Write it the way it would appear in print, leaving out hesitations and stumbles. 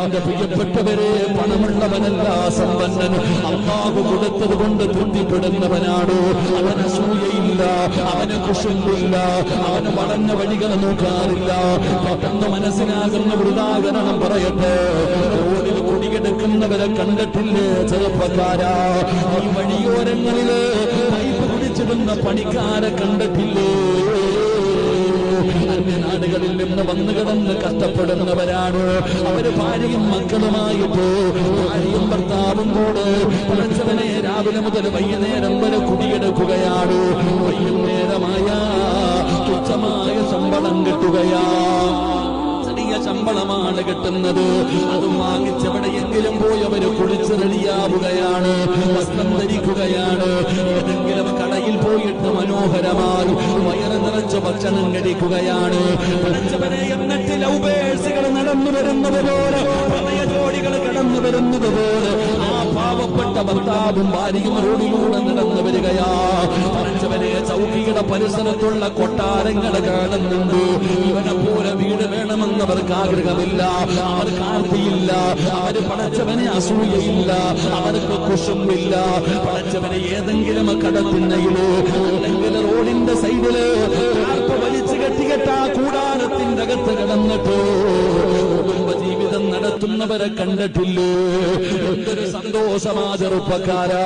എന്റെ പ്രിയപ്പെട്ടവരെ, പണമുള്ളവനല്ല സമ്പന്നൻ. അല്ലാഹു കൊടുത്തത് കൊണ്ട് തൃപ്തിപ്പെടുന്നവനാണ്. അവന് അസൂയയില്ല, അവന് കുശുമ്പില്ല, അവന് വളഞ്ഞ വഴികൾ നോക്കാറില്ല. പെട്ടെന്ന് മനസ്സിലാകുന്ന ഉദാഹരണം പറയട്ടെ. റോഡിൽ കുടിയെടുക്കുന്നവരെ കണ്ടിട്ടില്ലേ ചെറുപ്പക്കാരാ? ഈ വഴിയോരങ്ങളില് പൈപ്പ് കുടിച്ചിടുന്ന പണിക്കാരെ കണ്ടിട്ടില്ലേ? നാടുകളിൽ നിന്ന് വന്നു കിടന്ന് കഷ്ടപ്പെടുന്നവരാണ്. അവര് ഭാര്യയും മക്കളുമായിട്ട്, ഭാര്യയും ഭർത്താവും കൂടെ പഠിച്ചവനെ രാവിലെ മുതൽ വൈകുന്നേരം വരെ കുടിയെടുക്കുകയാണ്. വൈകുന്നേരമായ തുച്ഛമായ ശമ്പളം കിട്ടുകയാ. ചെറിയ ശമ്പളമാണ് കിട്ടുന്നത്. അതും വാങ്ങിച്ചെവിടെയെങ്കിലും പോയി അവര് കുളിച്ച് റെഡിയാവുകയാണ്, വസ്ത്രം ധരിക്കുകയാണ്. ഏതെങ്കിലും കടയിൽ പോയിട്ട് മനോഹരമായി വയറ് നിറച്ച് ഭക്ഷണം കഴിക്കുകയാണ്. പഠിച്ചവരെ എന്നിട്ട് ലൗബേഴ്സുകൾ നടന്നു വരുന്നത് പോലെ, പ്രണയ ജോഡികൾ കടന്നു വരുന്നത് പോലെ ആ പാവപ്പെട്ട ഭർത്താവും ഭാര്യയും റോഡിലൂടെ നടന്നു വരികയാ. പഠിച്ചവരെ ചൗക്കിയുടെ പരിസരത്തുള്ള കൊട്ടാരങ്ങൾ കാണുന്നുണ്ട്. ഇവനെ പോലെ വീട് വേണമെന്ന് അവർക്ക് ആഗ്രഹമില്ല, അവർക്ക് ആർത്തിയില്ല. അവര് പടച്ചവനെ അസൂയയില്ല, അവർക്ക് കുശുമ്പില്ല. പടച്ചവനെ ഏതെങ്കിലും കടത്തിണ്ണയില് അല്ലെങ്കിൽ റോഡിന്റെ സൈഡില് കാർപ്പ് വലിച്ചു കെട്ടിക്കെട്ട കൂടാരത്തിന്റെ അകത്ത് കിടന്നിട്ട് കുടുംബജീവിതം നടത്തുന്നവരെ കണ്ടിട്ടില്ലേ? എന്തൊരു സന്തോഷമാ ചെറുപ്പക്കാരാ.